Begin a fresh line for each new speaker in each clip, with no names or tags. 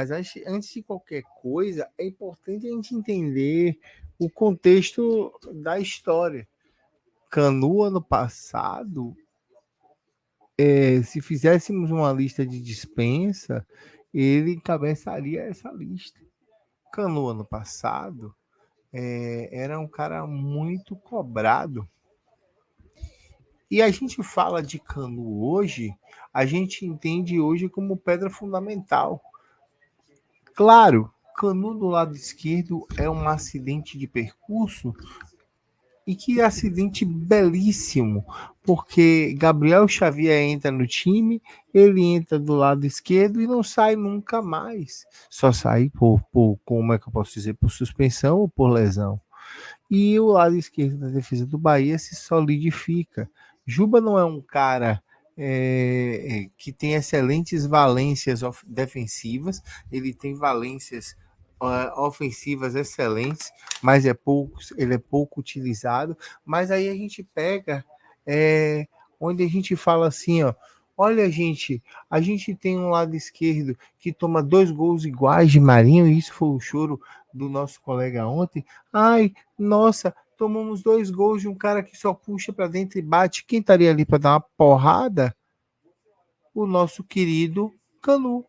Mas antes de qualquer coisa, é importante a gente entender o contexto da história. Canu, ano passado, se fizéssemos uma lista de dispensa, ele encabeçaria essa lista. Canu, ano passado, era um cara muito cobrado. E a gente fala de Canu hoje, a gente entende hoje como pedra fundamental. Claro, Canu do lado esquerdo é um acidente de percurso, e que acidente belíssimo, porque Gabriel Xavier entra no time, ele entra do lado esquerdo e não sai nunca mais. Só sai como é que eu posso dizer, por suspensão ou por lesão. E o lado esquerdo da defesa do Bahia se solidifica. Juba não é um cara que tem excelentes valências defensivas, ele tem valências ofensivas excelentes, mas ele é pouco utilizado. Mas aí a gente pega onde a gente fala assim, ó, olha, gente, a gente tem um lado esquerdo que toma 2 gols iguais de Marinho, e isso foi o choro do nosso colega ontem. Ai, nossa, tomamos 2 gols de um cara que só puxa para dentro e bate. Quem estaria ali para dar uma porrada? O nosso querido Canu.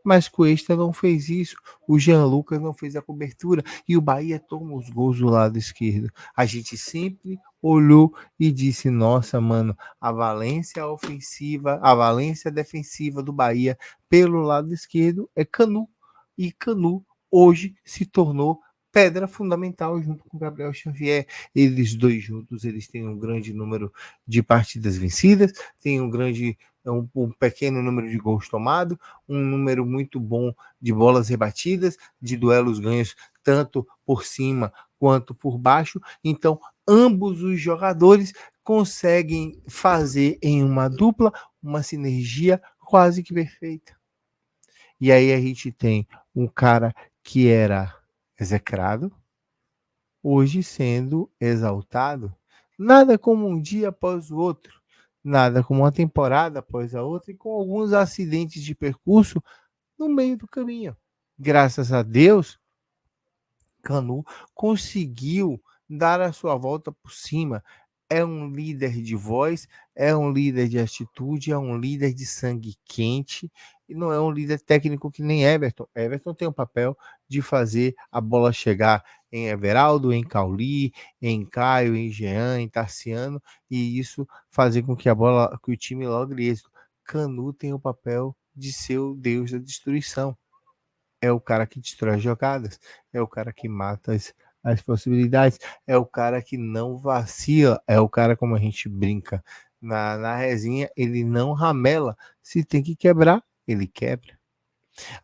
Mas Cuesta não fez isso, o Jean Lucas não fez a cobertura e o Bahia toma os gols do lado esquerdo. A gente sempre olhou e disse, nossa, mano, a valência ofensiva, a valência defensiva do Bahia pelo lado esquerdo é Canu. E Canu hoje se tornou pedra fundamental junto com Gabriel Xavier. Eles dois juntos, eles têm um grande número de partidas vencidas, têm um pequeno número de gols tomados, um número muito bom de bolas rebatidas, de duelos ganhos tanto por cima quanto por baixo. Então, ambos os jogadores conseguem fazer em uma dupla uma sinergia quase que perfeita. E aí a gente tem um cara que era execrado, hoje sendo exaltado. Nada como um dia após o outro, nada como uma temporada após a outra, e com alguns acidentes de percurso no meio do caminho. Graças a Deus, Canu conseguiu dar a sua volta por cima. É um líder de voz, é um líder de atitude, é um líder de sangue quente, e não é um líder técnico que nem Everton. Everton tem o papel de fazer a bola chegar em Everaldo, em Cauli, em Caio, em Jean, em Tarciano, e isso fazer com que que o time logre êxito. Canu tem o papel de ser o deus da destruição. É o cara que destrói as jogadas, é o cara que mata as possibilidades, é o cara que não vacila, é o cara, como a gente brinca na resenha, ele não ramela. Se tem que quebrar, ele quebra.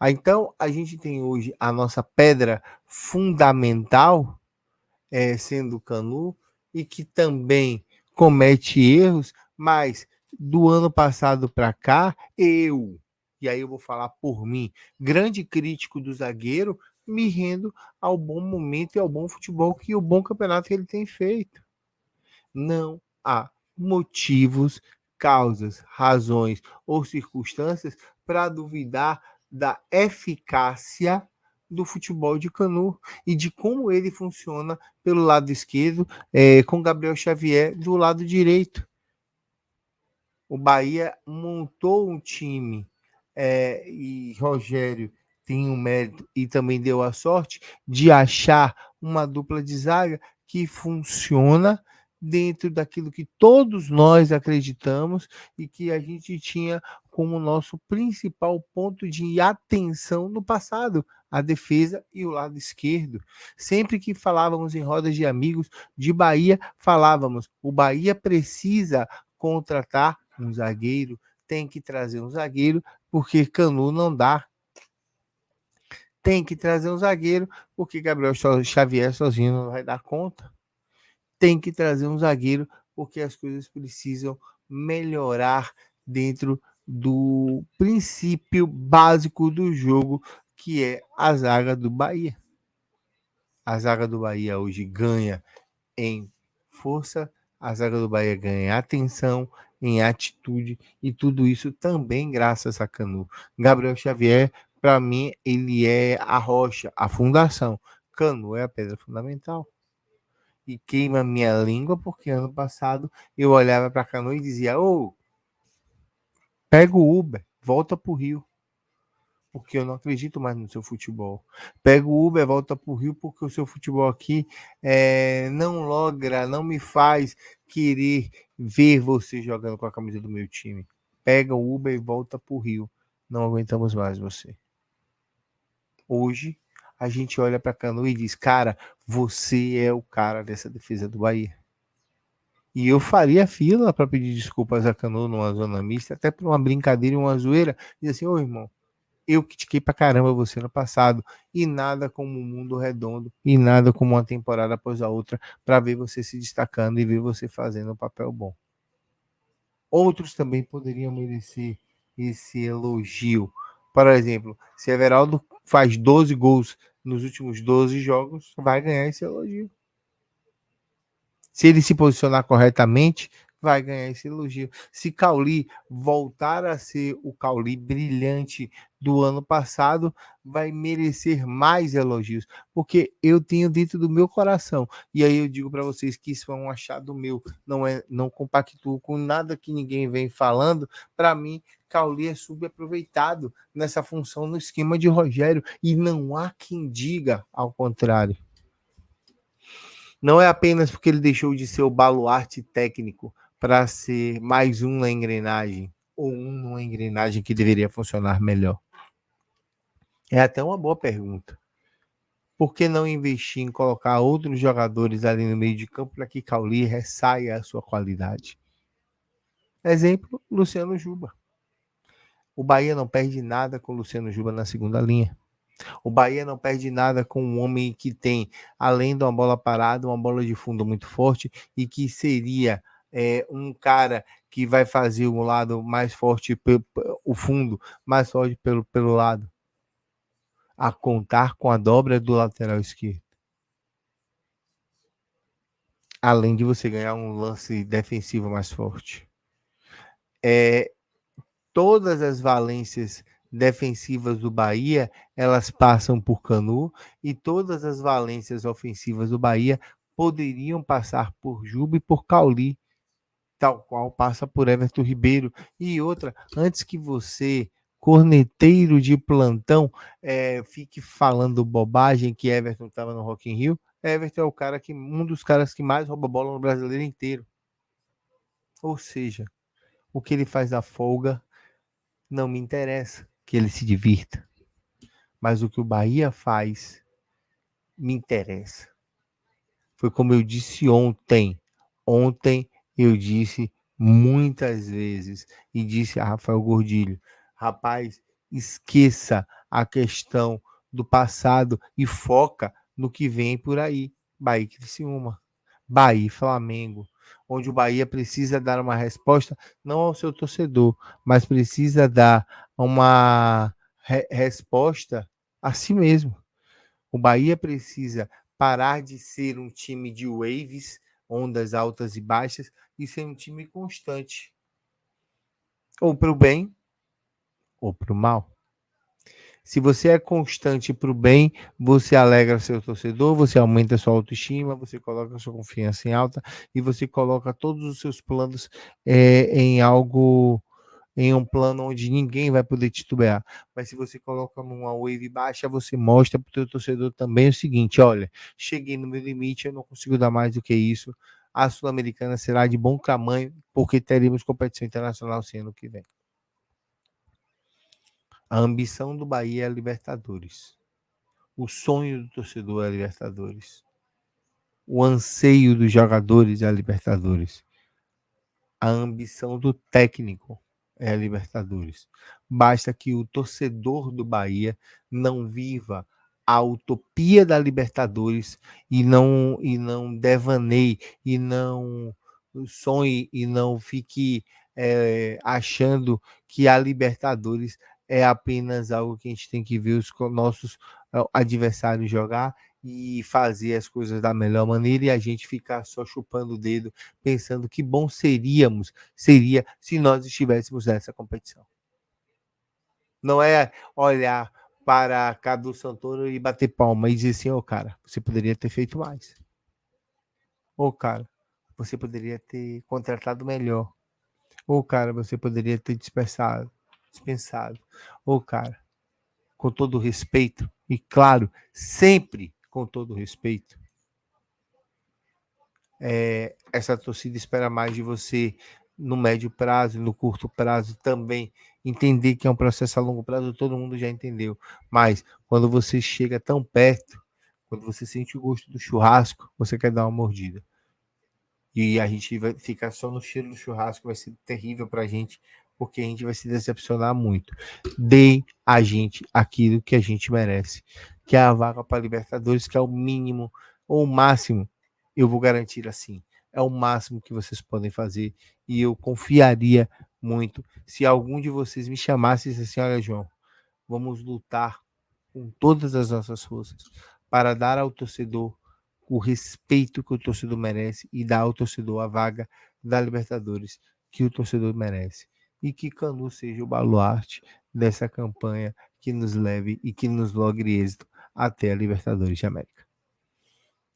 Então, a gente tem hoje a nossa pedra fundamental, sendo o Canu, e que também comete erros, mas do ano passado para cá, e aí eu vou falar por mim, grande crítico do zagueiro, me rendo ao bom momento e ao bom futebol que o bom campeonato que ele tem feito. Não há motivos, causas, razões ou circunstâncias para duvidar da eficácia do futebol de Canu e de como ele funciona pelo lado esquerdo, com Gabriel Xavier do lado direito. O Bahia montou um time, e Rogério tem um mérito e também deu a sorte de achar uma dupla de zaga que funciona dentro daquilo que todos nós acreditamos e que a gente tinha como nosso principal ponto de atenção no passado, a defesa e o lado esquerdo. Sempre que falávamos em rodas de amigos de Bahia, falávamos: o Bahia precisa contratar um zagueiro, tem que trazer um zagueiro, porque Canu não dá. Tem que trazer um zagueiro, porque Gabriel Xavier sozinho não vai dar conta. Tem que trazer um zagueiro, porque as coisas precisam melhorar dentro do princípio básico do jogo, que é a zaga do Bahia. A zaga do Bahia hoje ganha em força, a zaga do Bahia ganha em atenção, em atitude, e tudo isso também graças a Canu. Gabriel Xavier Para mim, ele é a rocha, a fundação. Canu é a pedra fundamental. E queima minha língua, porque ano passado eu olhava para Canu e dizia: Ô, pega o Uber, volta para o Rio, porque eu não acredito mais no seu futebol. Pega o Uber, volta para o Rio, porque o seu futebol aqui não logra, não me faz querer ver você jogando com a camisa do meu time. Pega o Uber e volta para o Rio. Não aguentamos mais você. Hoje, a gente olha para Canu e diz: cara, você é o cara dessa defesa do Bahia. E eu faria fila para pedir desculpas a Canu numa zona mista, até por uma brincadeira e uma zoeira. Diz assim: ô irmão, eu critiquei pra caramba você no passado, e nada como um mundo redondo, e nada como uma temporada após a outra, para ver você se destacando e ver você fazendo um papel bom. Outros também poderiam merecer esse elogio. Por exemplo, se Everaldo faz 12 gols nos últimos 12 jogos, vai ganhar esse elogio. Se ele se posicionar corretamente, vai ganhar esse elogio. Se Cauli voltar a ser o Cauli brilhante do ano passado, vai merecer mais elogios, porque eu tenho dentro do meu coração. E aí eu digo para vocês que isso é um achado meu, não compactuo com nada que ninguém vem falando. Para mim, Cauli é subaproveitado nessa função no esquema de Rogério, e não há quem diga ao contrário. Não é apenas porque ele deixou de ser o baluarte técnico para ser mais um na engrenagem, ou um numa engrenagem que deveria funcionar melhor. É até uma boa pergunta. Por que não investir em colocar outros jogadores ali no meio de campo para que Cauli ressaia a sua qualidade? Exemplo, Luciano Juba. O Bahia não perde nada com o Luciano Juba na segunda linha. O Bahia não perde nada com um homem que tem, além de uma bola parada, uma bola de fundo muito forte, e que seria um cara que vai fazer o lado mais forte, o fundo mais forte pelo lado, a contar com a dobra do lateral esquerdo. Além de você ganhar um lance defensivo mais forte. Todas as valências defensivas do Bahia, elas passam por Canu, e todas as valências ofensivas do Bahia poderiam passar por Juba e por Cauli, tal qual passa por Everton Ribeiro. E outra, antes que você, corneteiro de plantão, fique falando bobagem que Everton estava no Rock in Rio, Everton é o cara um dos caras que mais rouba bola no brasileiro inteiro. Ou seja, o que ele faz na folga não me interessa, que ele se divirta. Mas o que o Bahia faz me interessa. Foi como eu disse ontem. Ontem eu disse muitas vezes e disse a Rafael Gordilho: rapaz, esqueça a questão do passado e foca no que vem por aí. Bahia e Criciúma, Bahia e Flamengo, onde o Bahia precisa dar uma resposta não ao seu torcedor, mas precisa dar uma resposta a si mesmo. O Bahia precisa parar de ser um time de waves, ondas altas e baixas, e ser um time constante, ou para o bem ou para o mal. Se você é constante para o bem, você alegra seu torcedor, você aumenta sua autoestima, você coloca sua confiança em alta e você coloca todos os seus planos em algo, em um plano onde ninguém vai poder titubear. Mas se você coloca numa wave baixa, você mostra para o seu torcedor também o seguinte: olha, cheguei no meu limite, eu não consigo dar mais do que isso. A Sul-Americana será de bom tamanho, porque teremos competição internacional esse ano que vem. A ambição do Bahia é a Libertadores. O sonho do torcedor é a Libertadores. O anseio dos jogadores é a Libertadores. A ambição do técnico é a Libertadores. Basta que o torcedor do Bahia não viva a utopia da Libertadores e não devaneie, e não sonhe, e não fique achando que a Libertadores é apenas algo que a gente tem que ver os nossos adversários jogar e fazer as coisas da melhor maneira, e a gente ficar só chupando o dedo, pensando que bom seria se nós estivéssemos nessa competição. Não é olhar para Cadu Santoro e bater palma e dizer assim, ô cara, você poderia ter feito mais. Ô cara, você poderia ter contratado melhor. Ô cara, você poderia ter dispensado. Ô cara, com todo respeito, e claro, sempre com todo respeito, essa torcida espera mais de você no médio prazo, no curto prazo também. Entender que é um processo a longo prazo, todo mundo já entendeu. Mas quando você chega tão perto, quando você sente o gosto do churrasco, você quer dar uma mordida. E a gente vai ficar só no cheiro do churrasco, vai ser terrível pra gente, porque a gente vai se decepcionar muito. Dê a gente aquilo que a gente merece, que é a vaga para Libertadores, que é o mínimo ou o máximo, eu vou garantir assim. É o máximo que vocês podem fazer e eu confiaria muito se algum de vocês me chamasse e disse assim: olha, João, vamos lutar com todas as nossas forças para dar ao torcedor o respeito que o torcedor merece e dar ao torcedor a vaga da Libertadores que o torcedor merece. E que Canu seja o baluarte dessa campanha que nos leve e que nos logre êxito até a Libertadores de América.